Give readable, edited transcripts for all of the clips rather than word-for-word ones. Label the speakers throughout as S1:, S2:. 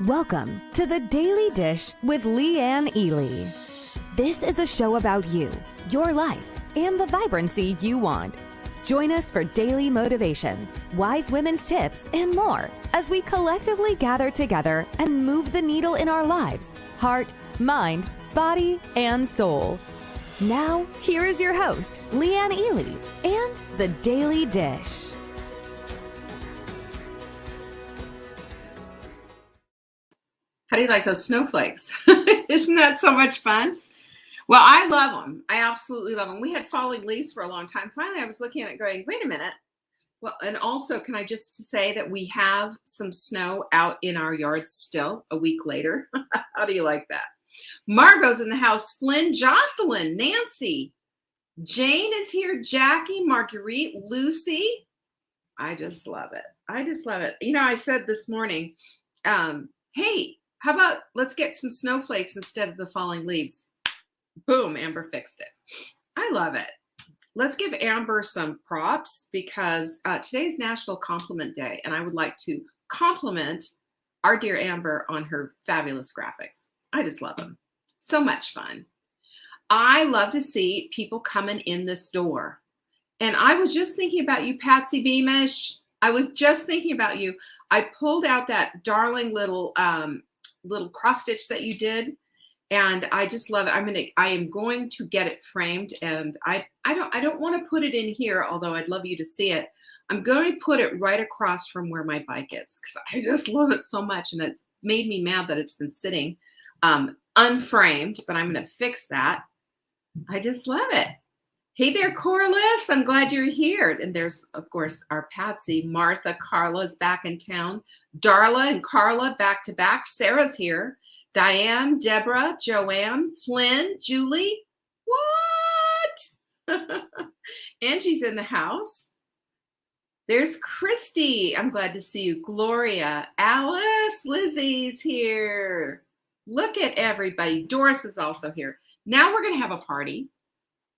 S1: Welcome to the Daily Dish with Leanne Ely. This is a show about you, your life, and the vibrancy you want. Join us for daily motivation, wise women's tips, and more as we collectively gather together and move the needle in our lives, heart, mind, body, and soul. Now, here is your host, Leanne Ely, and the Daily Dish.
S2: How do you like those snowflakes? Isn't that so much fun? Well, I love them. I absolutely love them. We had falling leaves for a long time. Finally, I was looking at it going, wait a minute. Well, and also, can I just say that we have some snow out in our yard still a week later? How do you like that? Margot's in the house. Flynn, Jocelyn, Nancy, Jane is here. Jackie, Marguerite, Lucy. I just love it. I just love it. You know, I said this morning, hey, how about let's get some snowflakes instead of the falling leaves? Boom, Amber fixed it. I love it. Let's give Amber some props because today's National Compliment Day, and I would like to compliment our dear Amber on her fabulous graphics. I just love them. So much fun. I love to see people coming in this door. And I was just thinking about you, Patsy Beamish. I was just thinking about you. I pulled out that darling little cross stitch that you did, and I just love it. I am going to get it framed, and I don't want to put it in here, although I'd love you to see it. I'm going to put it right across from where my bike is because I just love it so much, and it's made me mad that it's been sitting unframed, but I'm going to fix that. I just love it. Hey there, Corliss. I'm glad you're here. And there's, of course, our Patsy. Martha, Carla's back in town. Darla and Carla back to back. Sarah's here. Diane, Deborah, Joanne, Flynn, Julie. What? Angie's in the house. There's Christy. I'm glad to see you. Gloria, Alice, Lizzie's here. Look at everybody. Doris is also here. Now we're going to have a party.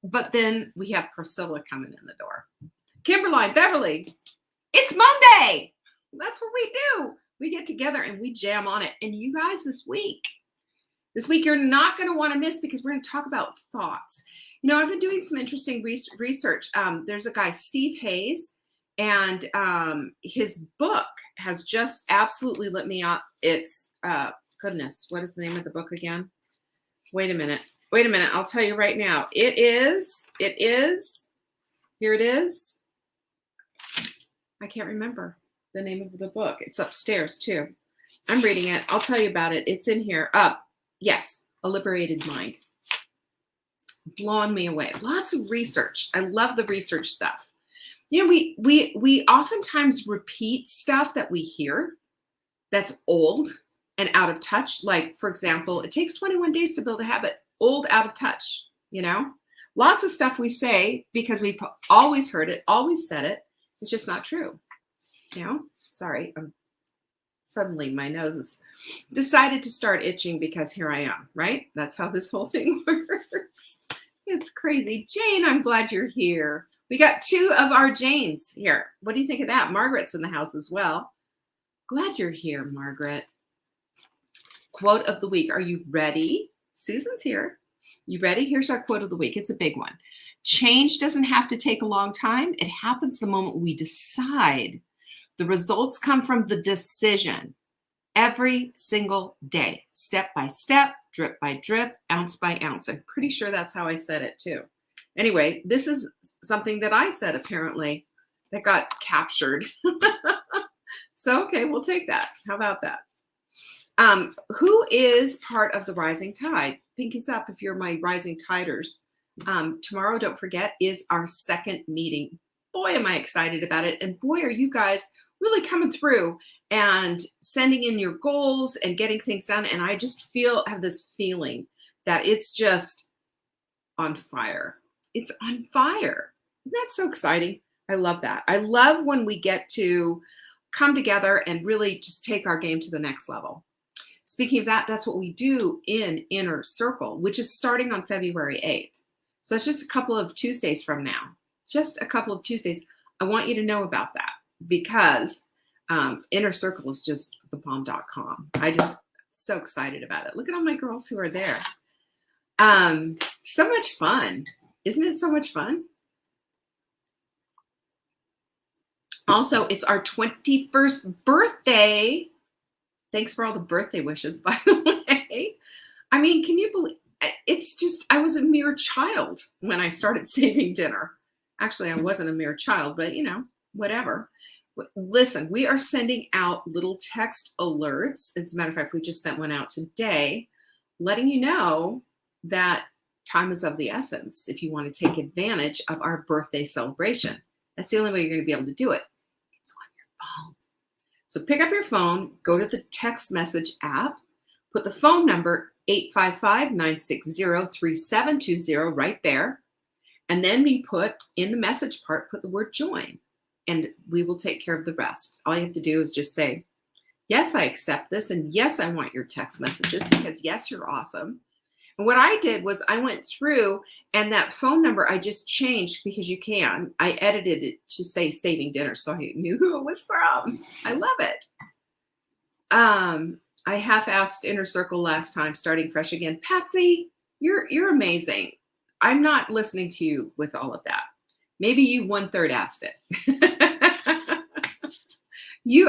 S2: But then we have Priscilla coming in the door. Kimberly, Beverly, it's Monday. That's what we do. We get together and we jam on it. And you guys, this week you're not going to want to miss because we're going to talk about thoughts. You know, I've been doing some interesting research. There's a guy, Steve Hayes, and his book has just absolutely lit me up. It's, goodness, what is the name of the book again? Wait a minute. I'll tell you right now. It is, here it is. I can't remember the name of the book. It's upstairs too. I'm reading it. I'll tell you about it. It's in here. Yes, A Liberated Mind. Blowing me away. Lots of research. I love the research stuff. You know, we oftentimes repeat stuff that we hear that's old and out of touch. Like, for example, it takes 21 days to build a habit. Old, out of touch, you know? Lots of stuff we say because we've always heard it, always said it. It's just not true, you know? Sorry, suddenly my nose has decided to start itching because here I am, right? That's how this whole thing works. It's crazy. Jane, I'm glad you're here. We got two of our Janes here. What do you think of that? Margaret's in the house as well. Glad you're here, Margaret. Quote of the week. Are you ready? Susan's here. You ready? Here's our quote of the week. It's a big one. Change doesn't have to take a long time. It happens the moment we decide. The results come from the decision every single day, step by step, drip by drip, ounce by ounce. I'm pretty sure that's how I said it too. Anyway, this is something that I said apparently that got captured. So, okay, we'll take that. How about that? Who is part of the Rising Tide? Pinkies up if you're my Rising Tiders. Tomorrow, don't forget, is our second meeting. Boy, am I excited about it. And boy, are you guys really coming through and sending in your goals and getting things done. And I just have this feeling that it's just on fire. It's on fire. Isn't that so exciting? I love that. I love when we get to come together and really just take our game to the next level. Speaking of that, that's what we do in Inner Circle, which is starting on February 8th. So it's just a couple of Tuesdays from now. Just a couple of Tuesdays. I want you to know about that because Inner Circle is just thebomb.com. I just so excited about it. Look at all my girls who are there. So much fun. Isn't it so much fun? Also, it's our 21st birthday. Thanks for all the birthday wishes, by the way. I mean, can you believe it's just, I was a mere child when I started saving dinner. Actually, I wasn't a mere child, but you know, whatever. Listen, we are sending out little text alerts. As a matter of fact, we just sent one out today, letting you know that time is of the essence if you want to take advantage of our birthday celebration. That's the only way you're going to be able to do it. It's on your phone. So pick up your phone, go to the text message app, put the phone number 855-960-3720 right there. And then you put in the message part, put the word join, and we will take care of the rest. All you have to do is just say, yes, I accept this. And yes, I want your text messages because yes, you're awesome. And what I did was I went through and that phone number I just changed because you can. I edited it to say saving dinner so I knew who it was from. I love it. I half-asked Inner Circle last time, starting fresh again. Patsy, you're amazing. I'm not listening to you with all of that. Maybe you 1/3 asked it.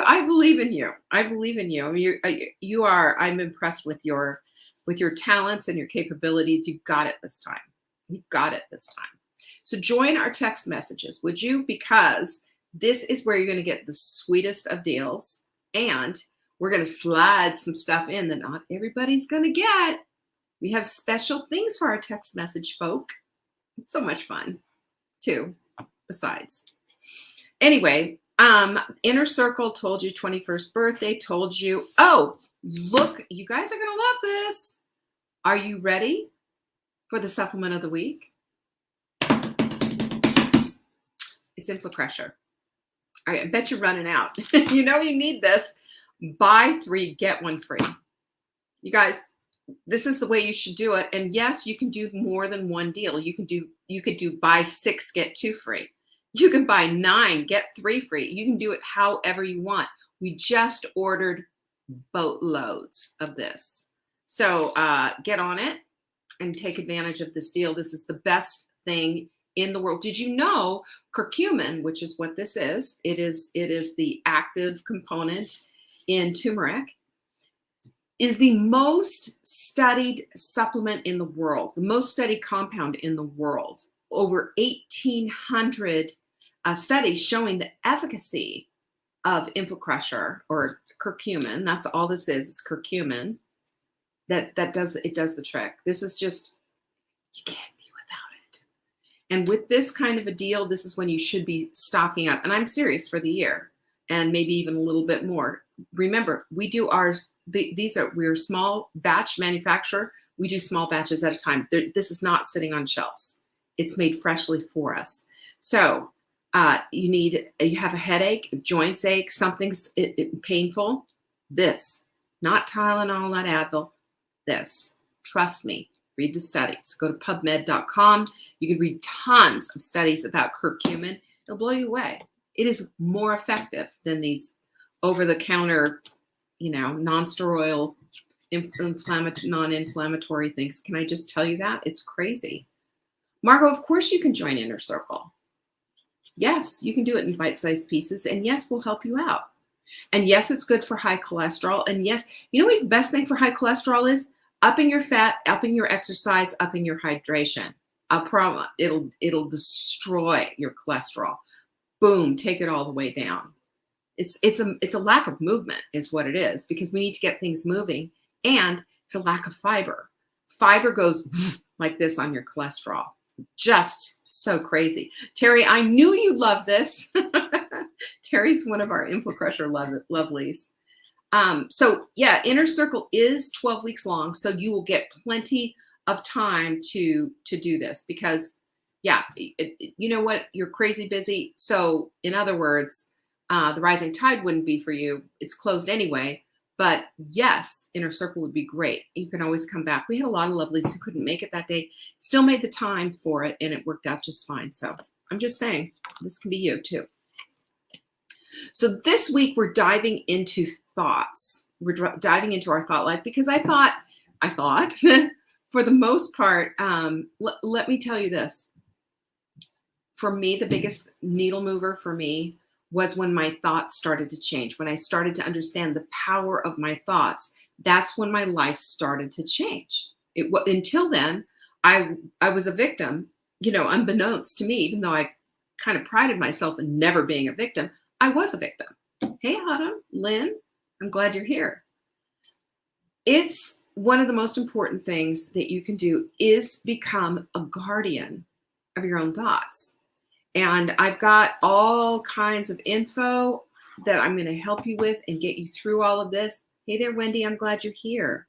S2: I believe in you. I believe in you. I mean, you are. I'm impressed with your talents and your capabilities. You've got it this time. You've got it this time. So join our text messages, would you? Because this is where you're going to get the sweetest of deals, and we're going to slide some stuff in that not everybody's going to get. We have special things for our text message folk. It's so much fun, too, besides. Anyway, Inner Circle told you 21st birthday, told you. Oh, look, you guys are going to love this. Are you ready for the supplement of the week? It's InfluCrusher. I bet you're running out. You know you need this. Buy 3, get 1 free. You guys, this is the way you should do it. And yes, you can do more than one deal. You could do buy 6, get 2 free. You can buy 9, get 3 free. You can do it however you want. We just ordered boatloads of this. So get on it and take advantage of this deal. This is the best thing in the world. Did you know curcumin, which is what this is, it is the active component in turmeric, is the most studied supplement in the world, the most studied compound in the world. Over 1,800 studies showing the efficacy of InfluCrusher or curcumin. That's all this is. It's curcumin. That does the trick. This is just, you can't be without it. And with this kind of a deal, this is when you should be stocking up. And I'm serious, for the year, and maybe even a little bit more. Remember, we do ours. We're a small batch manufacturer. We do small batches at a time. This is not sitting on shelves. It's made freshly for us. So you have a headache, joints ache, something's painful. This, not Tylenol, not Advil. This, trust me. Read the studies. Go to PubMed.com. You can read tons of studies about curcumin. It'll blow you away. It is more effective than these over-the-counter, non-steroidal, non-inflammatory things. Can I just tell you that? It's crazy. Margot, of course you can join Inner Circle. Yes, you can do it in bite-sized pieces. And yes, we'll help you out. And yes, it's good for high cholesterol. And yes, you know what the best thing for high cholesterol is? Upping your fat, upping your exercise, upping your hydration. I promise it'll destroy your cholesterol. Boom, take it all the way down. It's a lack of movement is what it is, because we need to get things moving, and it's a lack of fiber. Fiber goes like this on your cholesterol. Just so crazy. Terry, I knew you'd love this. Terry's one of our InfluCrusher lovelies. So yeah, Inner Circle is 12 weeks long, so you will get plenty of time to do this, because yeah, you know what? You're crazy busy. So in other words, the Rising Tide wouldn't be for you. It's closed anyway. But yes, Inner Circle would be great. You can always come back. We had a lot of lovelies who couldn't make it that day, still made the time for it, and it worked out just fine. So I'm just saying, this can be you too. So this week we're diving into thoughts. We're diving into our thought life because I thought, for the most part, let me tell you this. For me, the biggest needle mover for me was when my thoughts started to change. When I started to understand the power of my thoughts, that's when my life started to change. Until then, I was a victim, unbeknownst to me, even though I kind of prided myself in never being a victim, I was a victim. Hey, Autumn, Lynn, I'm glad you're here. It's one of the most important things that you can do is become a guardian of your own thoughts. And I've got all kinds of info that I'm going to help you with and get you through all of this. Hey there, Wendy, I'm glad you're here.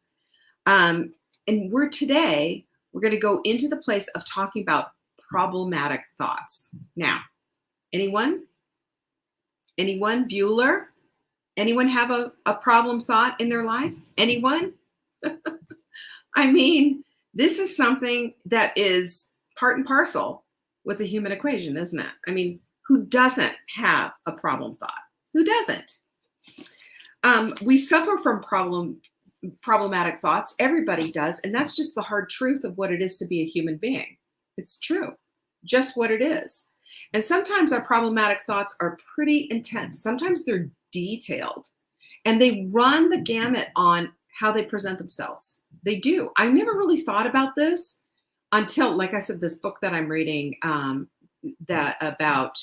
S2: And we're going to go into the place of talking about problematic thoughts. Now, anyone? Bueller? Anyone have a problem thought in their life? Anyone? I mean, this is something that is part and parcel with the human equation, isn't it? I mean, who doesn't have a problem thought? Who doesn't? We suffer from problematic thoughts. Everybody does. And that's just the hard truth of what it is to be a human being. It's true. Just what it is. And sometimes our problematic thoughts are pretty intense. Sometimes they're detailed. And they run the gamut on how they present themselves. They do. I never really thought about this until, like I said, this book that I'm reading about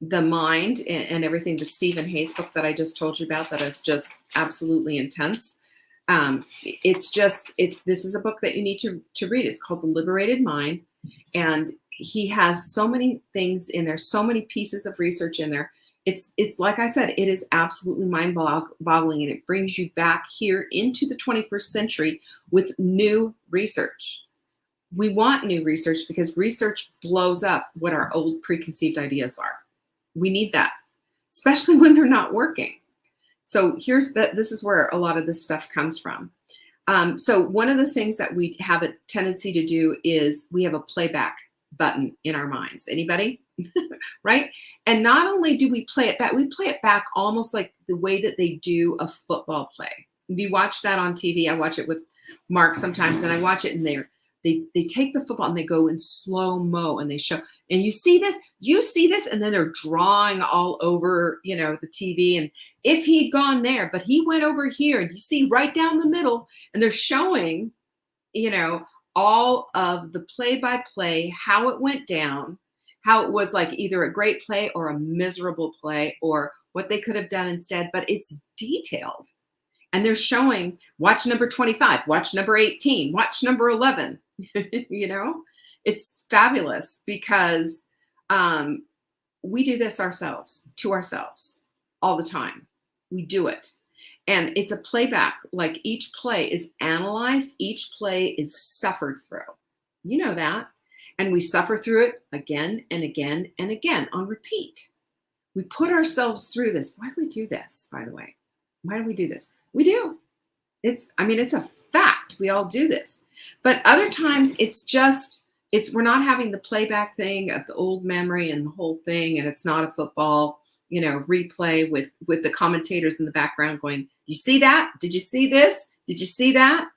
S2: the mind and everything, the Stephen Hayes book that I just told you about, that is just absolutely intense. This is a book that you need to read. It's called The Liberated Mind. And he has so many things in there, so many pieces of research in there. It's like I said, it is absolutely mind-boggling, and it brings you back here into the 21st century with new research. We want new research because research blows up what our old preconceived ideas are. We need that, especially when they're not working. So this is where a lot of this stuff comes from. So one of the things that we have a tendency to do is we have a playback button in our minds. Anybody? Right? And not only do we play it back almost like the way that they do a football play. We watch that on TV. I watch it with Mark sometimes, and I watch it, and they take the football and they go in slow-mo and they show, and you see this, and then they're drawing all over, the TV. And if he'd gone there, but he went over here, and you see right down the middle, and they're showing, all of the play-by-play, how it went down, how it was like either a great play or a miserable play or what they could have done instead, but it's detailed. And they're showing, watch number 25, watch number 18, watch number 11. It's fabulous because we do this to ourselves all the time. We do it. And it's a playback. Like each play is analyzed. Each play is suffered through. You know that. And we suffer through it again and again and again on repeat. We put ourselves through this. Why do we do this, by the way? Why do we do this? We do. It's a fact. We all do this. But other times we're not having the playback thing of the old memory and the whole thing. And it's not a football, replay with the commentators in the background going, you see that? Did you see this? Did you see that?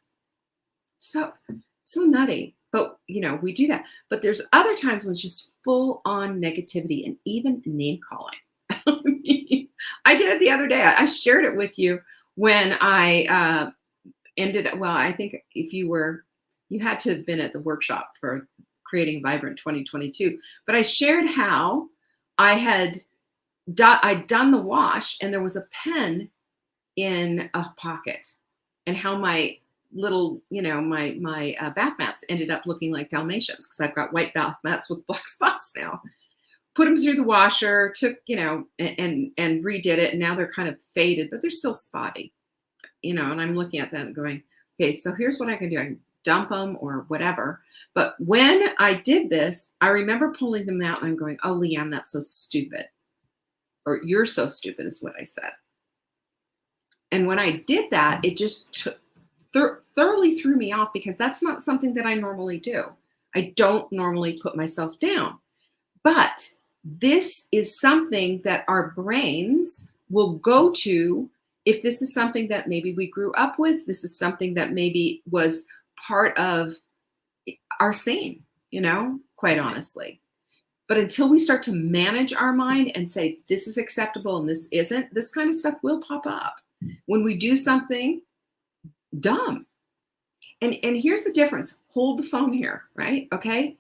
S2: So nutty. But, we do that. But there's other times when it's just full on negativity and even name calling. I did it the other day. I shared it with you when I I think if you had to have been at the workshop for Creating Vibrant 2022. But I shared how I'd done the wash and there was a pen in a pocket, and how my little, my bath mats ended up looking like Dalmatians because I've got white bath mats with black spots now. Put them through the washer, took, and redid it. And now they're kind of faded, but they're still spotty, and I'm looking at them going, okay, so here's what I can do. I can dump them or whatever. But when I did this, I remember pulling them out and I'm going, oh, Leanne, that's so stupid. Or you're so stupid is what I said. And when I did that, it just thoroughly threw me off because that's not something that I normally do. I don't normally put myself down. But this is something that our brains will go to if this is something that maybe we grew up with. This is something that maybe was part of our scene, quite honestly. But until we start to manage our mind and say, this is acceptable and this isn't, this kind of stuff will pop up when we do something dumb. And here's the difference. Hold the phone here, right? Okay.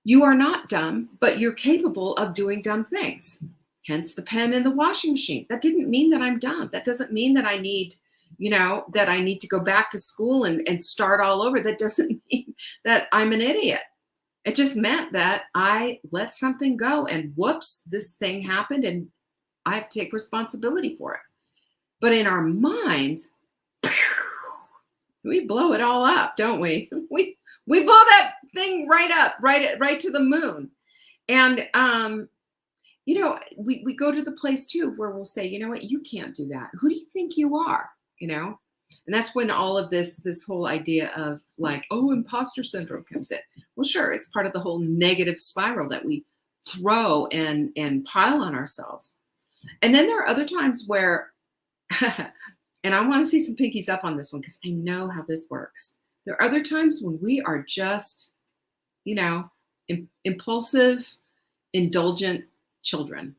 S2: You are not dumb, but you're capable of doing dumb things. Hence the pen in the washing machine. That didn't mean that I'm dumb. That doesn't mean that I need, that I need to go back to school and start all over. That doesn't mean that I'm an idiot. It just meant that I let something go and whoops, this thing happened and I have to take responsibility for it. But in our minds, we blow it all up, don't we? We blow that thing right up, right to the moon. And, we go to the place too where we'll say, you know what, you can't do that. Who do you think you are? And that's when all of this whole idea of like, oh, imposter syndrome comes in. Well, sure, it's part of the whole negative spiral that we throw and pile on ourselves. And then there are other times where, and I want to see some pinkies up on this one because I know how this works. There are other times when we are just, impulsive, indulgent children,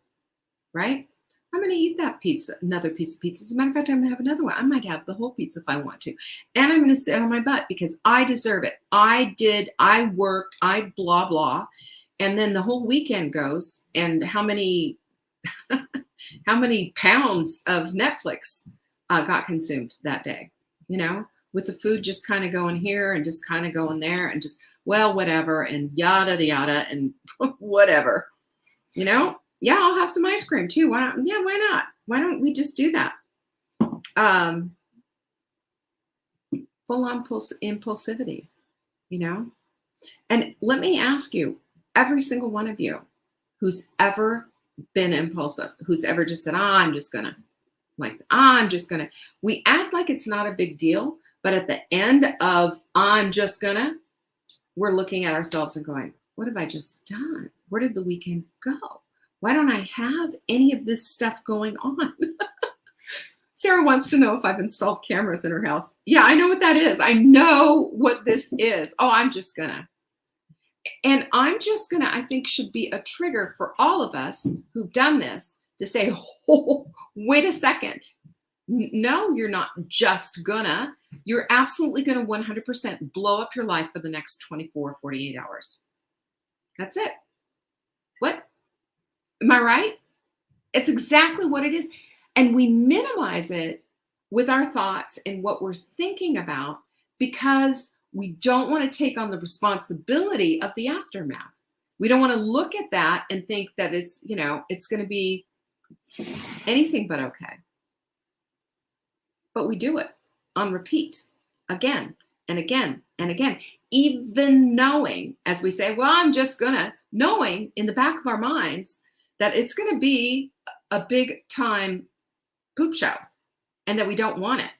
S2: right? I'm going to eat that pizza, another piece of pizza. As a matter of fact, I'm going to have another one. I might have the whole pizza if I want to. And I'm going to sit on my butt because I deserve it. I worked, I blah, blah. And then the whole weekend goes and how many pounds of Netflix got consumed that day, with the food just kind of going here and just kind of going there and just, well, whatever, and yada, yada, and whatever, Yeah, I'll have some ice cream too. Why not? Yeah, why not? Why don't we just do that? Full on impulsivity, And let me ask you, every single one of you who's ever been impulsive, who's ever just said, I'm just gonna, we act like it's not a big deal, but at the end of I'm just gonna, we're looking at ourselves and going, what have I just done? Where did the weekend go? Why don't I have any of this stuff going on? Sarah wants to know if I've installed cameras in her house. Yeah, I know what that is. I know what this is. Oh, I'm just gonna. And I'm just gonna, I think, should be a trigger for all of us who've done this to say, oh, wait a second. No, you're not just gonna. You're absolutely gonna 100% blow up your life for the next 24, 48 hours. That's it. What? Am I right? It's exactly what it is. And we minimize it with our thoughts and what we're thinking about because we don't want to take on the responsibility of the aftermath. We don't want to look at that and think that it's, it's going to be anything but okay. But we do it on repeat again and again and again, even knowing, as we say, well, I'm just gonna, knowing in the back of our minds that it's going to be a big time poop show and that we don't want it.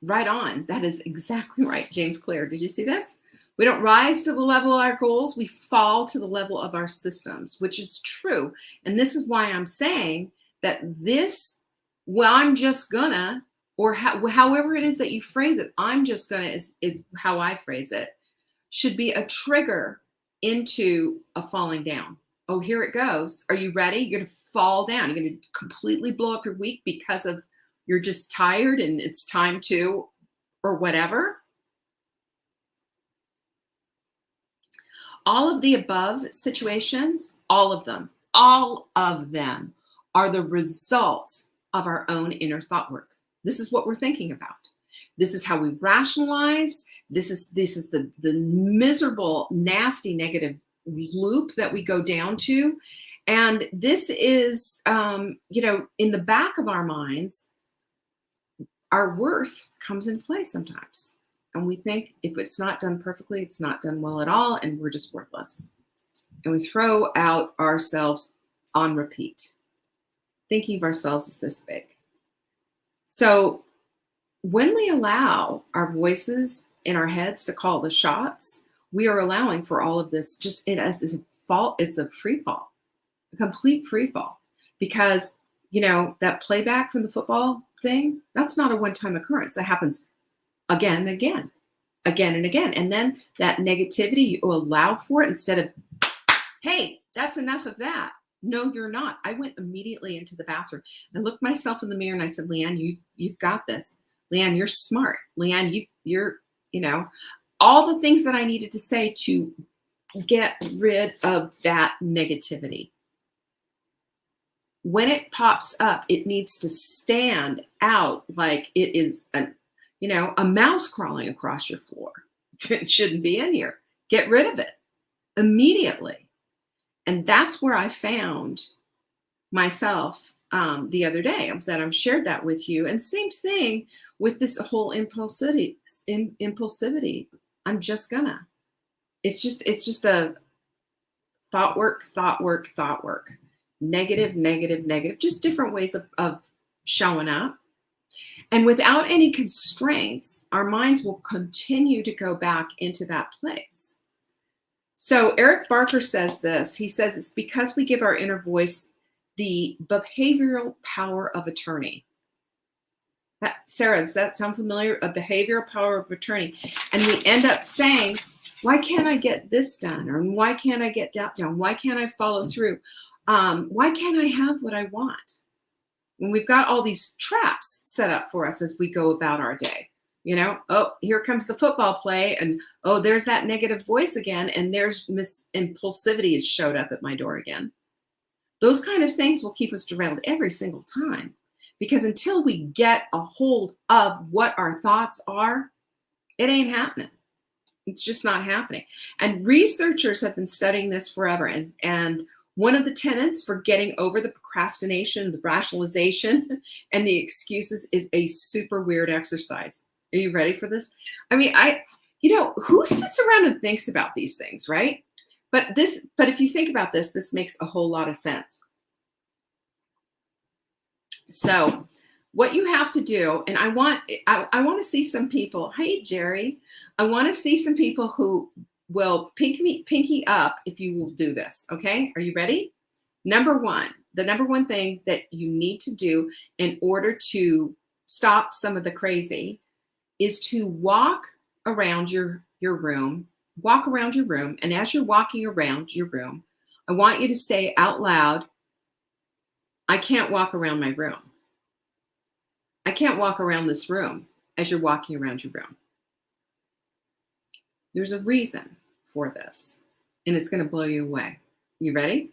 S2: Right on. That is exactly right. James Clear. Did you see this? We don't rise to the level of our goals. We fall to the level of our systems, which is true. And this is why I'm saying that this, well, I'm just gonna, or however it is that you phrase it, I'm just gonna is how I phrase it, should be a trigger into a falling down. Oh, here it goes. Are you ready? You're going to fall down. You're going to completely blow up your week because of you're just tired and it's time to, or whatever. All of the above situations, all of them are the result of our own inner thought work. This is what we're thinking about. This is how we rationalize. This is the miserable, nasty, negative loop that we go down to. And this is, in the back of our minds, our worth comes in play sometimes. And we think if it's not done perfectly, it's not done well at all, and we're just worthless. And we throw out ourselves on repeat, thinking of ourselves as this big. So when we allow our voices in our heads to call the shots, we are allowing for all of this, just it as a fall, it's a free fall, a complete free fall. Because, that playback from the football thing, that's not a one-time occurrence. That happens again and again, again and again. And then that negativity, you allow for it instead of, hey, that's enough of that. No, you're not. I went immediately into the bathroom and looked myself in the mirror and I said, Leanne, you've got this. Leanne, you're smart. Leanne, you're, all the things that I needed to say to get rid of that negativity. When it pops up, it needs to stand out like it is a mouse crawling across your floor. It shouldn't be in here. Get rid of it immediately. And that's where I found myself the other day that I've shared that with you. And same thing with this whole impulsivity. I'm just gonna. It's just a thought work. Negative, just different ways of showing up. And without any constraints, our minds will continue to go back into that place. So Eric Barker says this. He says it's because we give our inner voice the behavioral power of attorney. Sarah, does that sound familiar? A behavioral power of attorney. And we end up saying, why can't I get this done? Or why can't I get that done? Why can't I follow through? Why can't I have what I want? And we've got all these traps set up for us as we go about our day. Oh, here comes the football play. And oh, there's that negative voice again. And there's Impulsivity has showed up at my door again. Those kind of things will keep us derailed every single time. Because until we get a hold of what our thoughts are, it ain't happening. It's just not happening. And researchers have been studying this forever. And one of the tenets for getting over the procrastination, the rationalization, and the excuses is a super weird exercise. Are you ready for this? I mean, who sits around and thinks about these things, right? But if you think about this, this makes a whole lot of sense. So what you have to do, and I want to see some people. Hey, Jerry, I want to see some people who will pinky up if you will do this. Okay, are you ready? The number one thing that you need to do in order to stop some of the crazy is to walk around your room. Walk around your room, and as you're walking around your room, I want you to say out loud, I can't walk around my room. I can't walk around this room as you're walking around your room. There's a reason for this, and it's going to blow you away. You ready?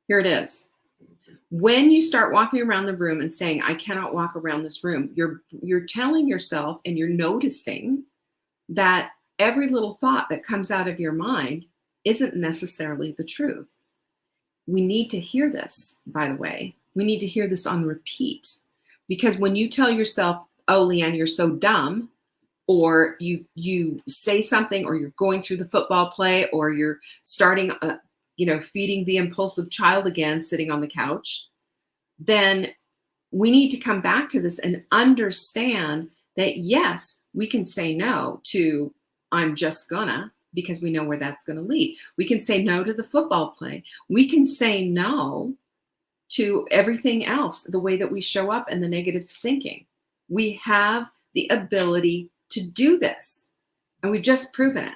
S2: Here it is. When you start walking around the room and saying, I cannot walk around this room, you're telling yourself and you're noticing that every little thought that comes out of your mind isn't necessarily the truth. We need to hear this, by the way. We need to hear this on repeat. Because when you tell yourself, oh, Leanne, you're so dumb, or you say something, or you're going through the football play, or you're starting, feeding the impulsive child again, sitting on the couch, then we need to come back to this and understand that, yes, we can say no to I'm just gonna, because we know where that's going to lead. We can say no to the football play. We can say no to everything else, the way that we show up and the negative thinking. We have the ability to do this, and we've just proven it.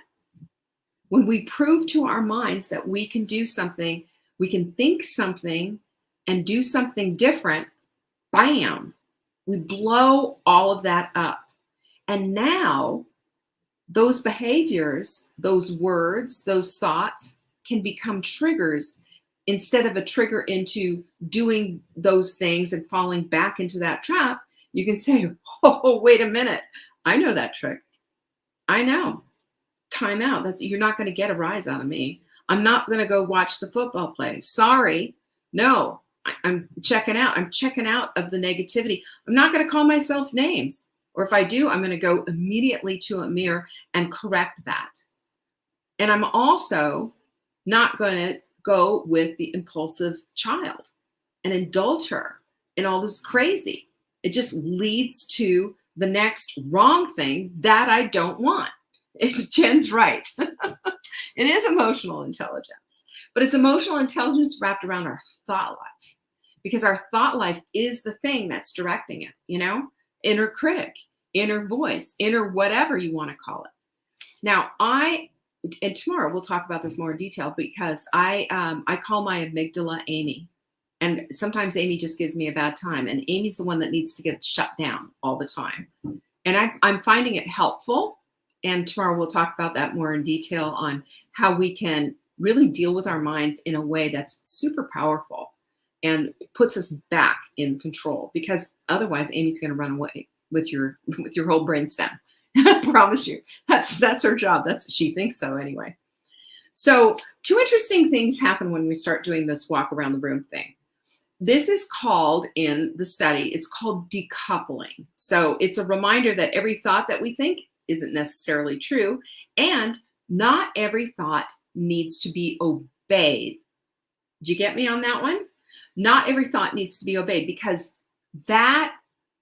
S2: When we prove to our minds that we can do something, we can think something and do something different, bam, we blow all of that up. And now those behaviors, those words, those thoughts can become triggers instead of a trigger into doing those things and falling back into that trap. You can say, oh, wait a minute. I know that trick. I know. Time out. You're not going to get a rise out of me. I'm not going to go watch the football play. Sorry. No, I'm checking out. I'm checking out of the negativity. I'm not going to call myself names. Or if I do, I'm going to go immediately to a mirror and correct that. And I'm also not going to go with the impulsive child and indulge her in all this crazy. It just leads to the next wrong thing that I don't want. Jen's right. It is emotional intelligence, but it's emotional intelligence wrapped around our thought life, because our thought life is the thing that's directing it, inner critic, inner voice, inner whatever you want to call it. Now, and tomorrow we'll talk about this more in detail, because I call my amygdala Amy. And sometimes Amy just gives me a bad time, and Amy's the one that needs to get shut down all the time. And I'm finding it helpful. And tomorrow we'll talk about that more in detail, on how we can really deal with our minds in a way that's super powerful and puts us back in control, because otherwise Amy's going to run away with your whole brainstem. I promise you. That's her job. She thinks so anyway. So 2 interesting things happen when we start doing this walk around the room thing. This is called, in the study, it's called decoupling. So it's a reminder that every thought that we think isn't necessarily true, and not every thought needs to be obeyed. Did you get me on that one? Not every thought needs to be obeyed, because that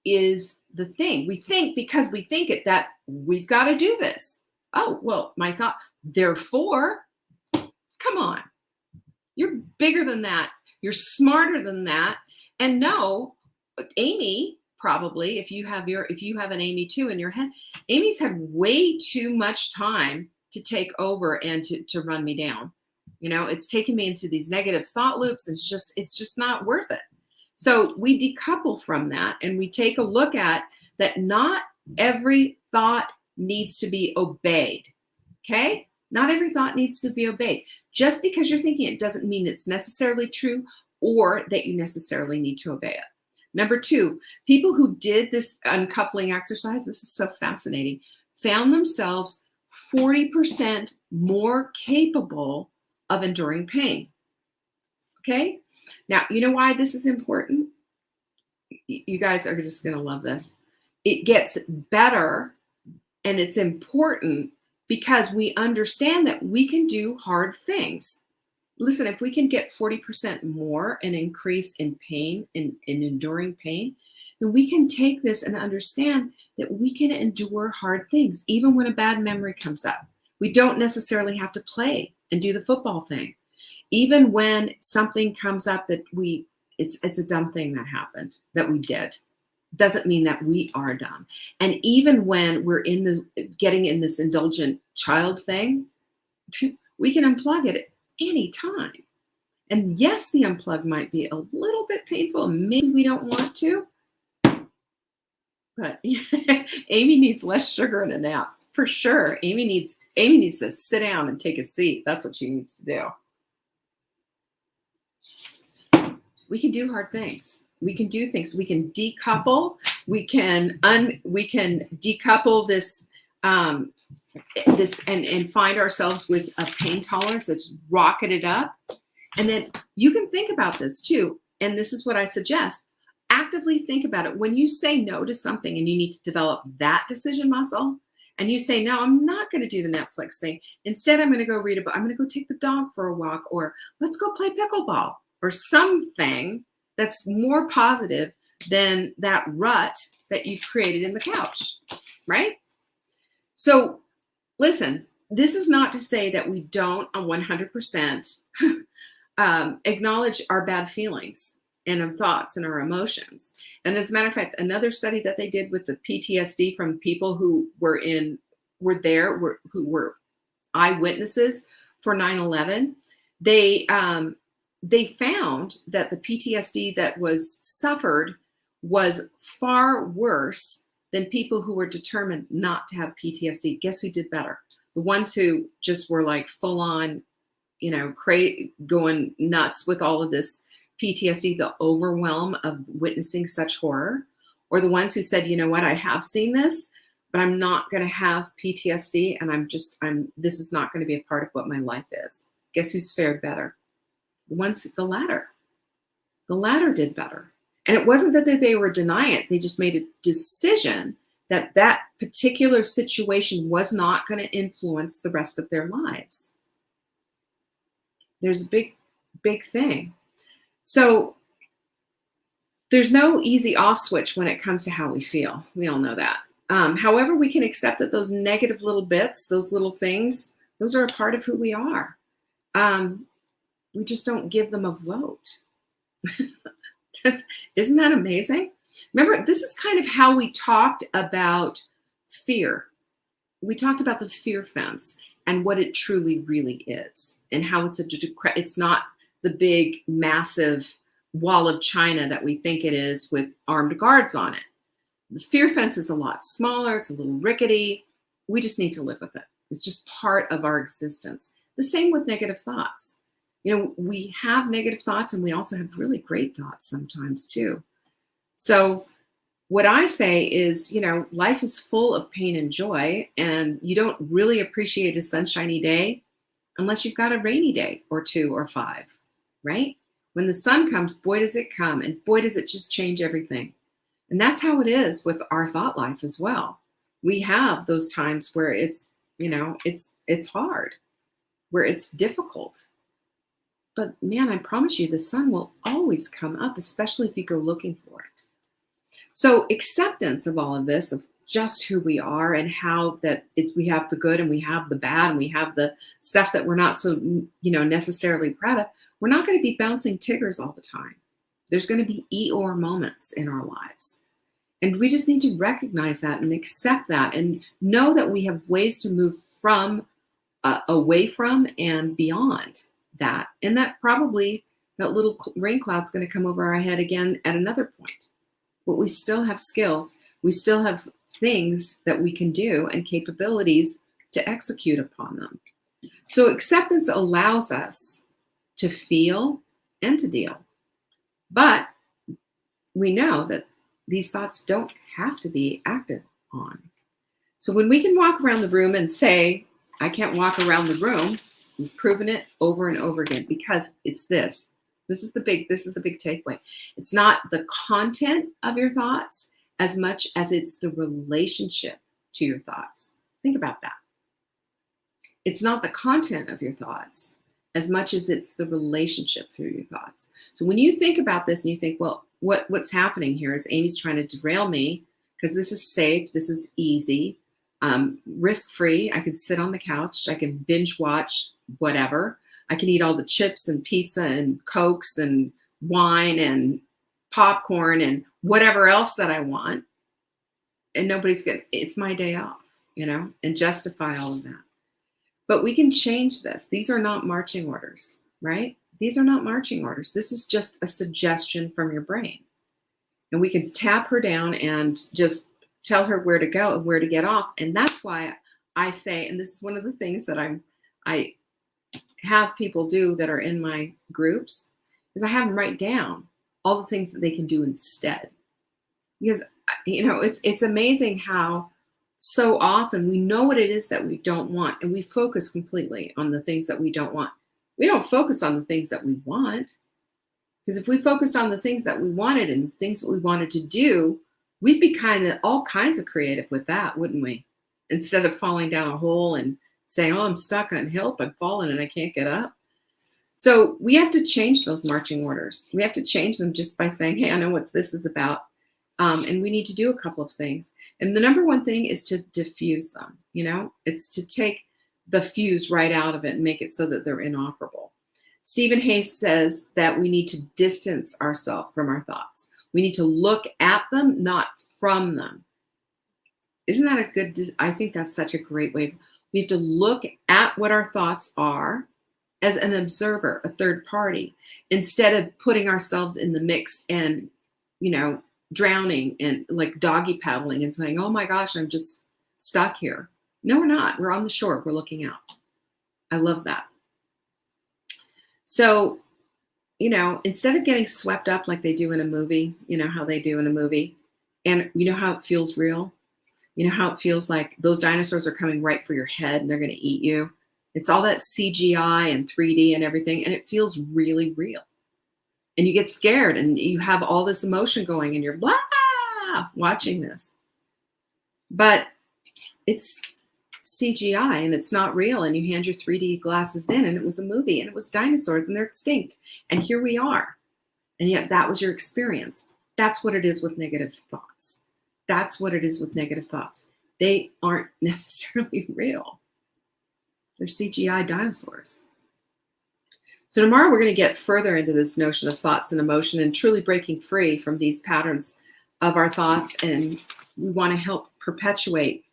S2: is the thing. We think, because we think it, that we've got to do this. Oh, well, my thought, therefore, come on. You're bigger than that. You're smarter than that. And no, Amy, probably, if you have an Amy too in your head, Amy's had way too much time to take over and to run me down. It's taken me into these negative thought loops. It's just not worth it. So we decouple from that, and we take a look at that. Not every thought needs to be obeyed. Okay? Not every thought needs to be obeyed. Just because you're thinking it doesn't mean it's necessarily true, or that you necessarily need to obey it. Number 2, people who did this uncoupling exercise, this is so fascinating, found themselves 40% more capable of enduring pain. Okay? Now, you know why this is important? You guys are just going to love this. It gets better, and it's important, because we understand that we can do hard things. Listen, if we can get 40% more an increase in pain, in enduring pain, then we can take this and understand that we can endure hard things, even when a bad memory comes up. We don't necessarily have to play and do the football thing. Even when something comes up that it's a dumb thing that happened, that we did, doesn't mean that we are dumb. And even when we're getting in this indulgent child thing, we can unplug it at any time. And yes, the unplug might be a little bit painful. Maybe we don't want to, but Amy needs less sugar and a nap for sure. Amy needs to sit down and take a seat. That's what she needs to do. We can do hard things. We can do things. We can decouple. We can decouple this and find ourselves with a pain tolerance that's rocketed up. And then you can think about this too. And this is what I suggest. Actively think about it. When you say no to something and you need to develop that decision muscle, and you say, no, I'm not going to do the Netflix thing. Instead, I'm going to go read a book. I'm going to go take the dog for a walk, or let's go play pickleball, or something that's more positive than that rut that you've created in the couch, right? So listen, this is not to say that we don't 100% acknowledge our bad feelings and our thoughts and our emotions. And as a matter of fact, another study that they did with the PTSD from people who were eyewitnesses for 9/11, they found that the PTSD that was suffered was far worse than people who were determined not to have PTSD. Guess who did better? The ones who just were like full on, going nuts with all of this PTSD, the overwhelm of witnessing such horror, or the ones who said, you know what, I have seen this, but I'm not going to have PTSD, and this is not going to be a part of what my life is. Guess who's fared better? The latter. The latter did better. And it wasn't that they were denying it. They just made a decision that that particular situation was not going to influence the rest of their lives. There's a big, big thing. So there's no easy off switch when it comes to how we feel. We all know that. However, we can accept that those negative little bits, those little things, those are a part of who we are. We just don't give them a vote. Isn't that amazing? Remember, this is kind of how we talked about fear. We talked about the fear fence and what it truly really is, and how it's not the big, massive wall of China that we think it is with armed guards on it. The fear fence is a lot smaller. It's a little rickety. We just need to live with it. It's just part of our existence. The same with negative thoughts. You know, we have negative thoughts, and we also have really great thoughts sometimes too. So what I say is, you know, life is full of pain and joy, and you don't really appreciate a sunshiny day unless you've got a rainy day or 2 or 5, right? When the sun comes, boy, does it come, and boy, does it just change everything. And that's how it is with our thought life as well. We have those times where it's, you know, it's hard, where it's difficult. But man, I promise you, the sun will always come up, especially if you go looking for it. So acceptance of all of this, of just who we are, and how that we have the good and we have the bad and we have the stuff that we're not so, you know, necessarily proud of. We're not going to be bouncing Tiggers all the time. There's going to be Eeyore moments in our lives. And we just need to recognize that and accept that and know that we have ways to move from, away from, and beyond that. And that probably that little rain cloud's going to come over our head again at another point. But we still have skills. We still have things that we can do and capabilities to execute upon them. So acceptance allows us to feel and to deal. But we know that these thoughts don't have to be acted on. So when we can walk around the room and say, I can't walk around the room, we've proven it over and over again, because it's this. This is the big takeaway. It's not the content of your thoughts as much as it's the relationship to your thoughts. Think about that. It's not the content of your thoughts as much as it's the relationship through your thoughts. So when you think about this and you think, well, what's happening here is Amy's trying to derail me because this is safe, this is easy, risk-free. I can sit on the couch, I can binge watch whatever. I can eat all the chips and pizza and Cokes and wine and popcorn and whatever else that I want. And it's my day off, you know, and justify all of that. But we can change this. These are not marching orders, right? These are not marching orders. This is just a suggestion from your brain. And we can tap her down and just tell her where to go and where to get off. And that's why I say, and this is one of the things that I have people do that are in my groups, is I have them write down all the things that they can do instead. Because, you know, it's amazing how so often we know what it is that we don't want, and we focus completely on the things that we don't want. We don't focus on the things that we want. Because if we focused on the things that we wanted and things that we wanted to do, we'd be all kinds of creative with that, wouldn't we? Instead of falling down a hole and saying, oh, I'm stuck on help, I've fallen and I can't get up. So we have to change those marching orders. We have to change them just by saying, hey, I know what this is about. And we need to do a couple of things. And the number one thing is to diffuse them. You know, it's to take the fuse right out of it and make it so that they're inoperable. Stephen Hayes says that we need to distance ourselves from our thoughts. We need to look at them, not from them. Isn't that a good, I think that's such a great way. We have to look at what our thoughts are as an observer, a third party, instead of putting ourselves in the mix and, you know, drowning and like doggy paddling and saying, oh my gosh, I'm just stuck here. No, we're not. We're on the shore. We're looking out. I love that. So, you know, instead of getting swept up like they do in a movie, you know how they do in a movie, and you know how it feels real? You know how it feels like those dinosaurs are coming right for your head and they're going to eat you? It's all that CGI and 3D and everything, and it feels really real. And you get scared and you have all this emotion going and you're blah, watching this. But it's CGI and it's not real, and you hand your 3D glasses in and it was a movie and it was dinosaurs and they're extinct. And here we are. And yet that was your experience. That's what it is with negative thoughts. That's what it is with negative thoughts. They aren't necessarily real. They're CGI dinosaurs. So tomorrow we're going to get further into this notion of thoughts and emotion and truly breaking free from these patterns of our thoughts. And we want to help perpetuate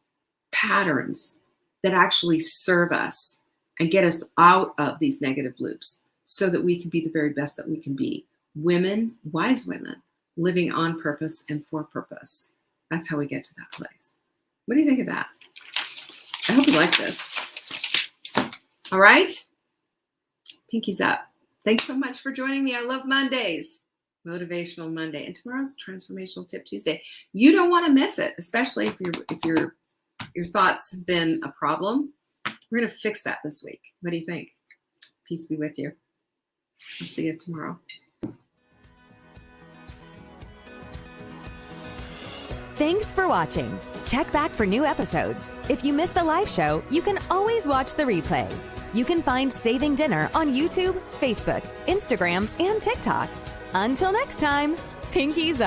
S2: patterns that actually serve us and get us out of these negative loops so that we can be the very best that we can be. Women, wise women, living on purpose and for purpose. That's how we get to that place. What do you think of that? I hope you like this. All right. Pinkies up. Thanks so much for joining me. I love Mondays. Motivational Monday. And tomorrow's Transformational Tip Tuesday. You don't want to miss it, especially if your thoughts have been a problem. We're going to fix that this week. What do you think? Peace be with you. I'll see you tomorrow.
S1: Thanks for watching. Check back for new episodes. If you missed the live show, you can always watch the replay. You can find Saving Dinner on YouTube, Facebook, Instagram, and TikTok. Until next time, pinkies up.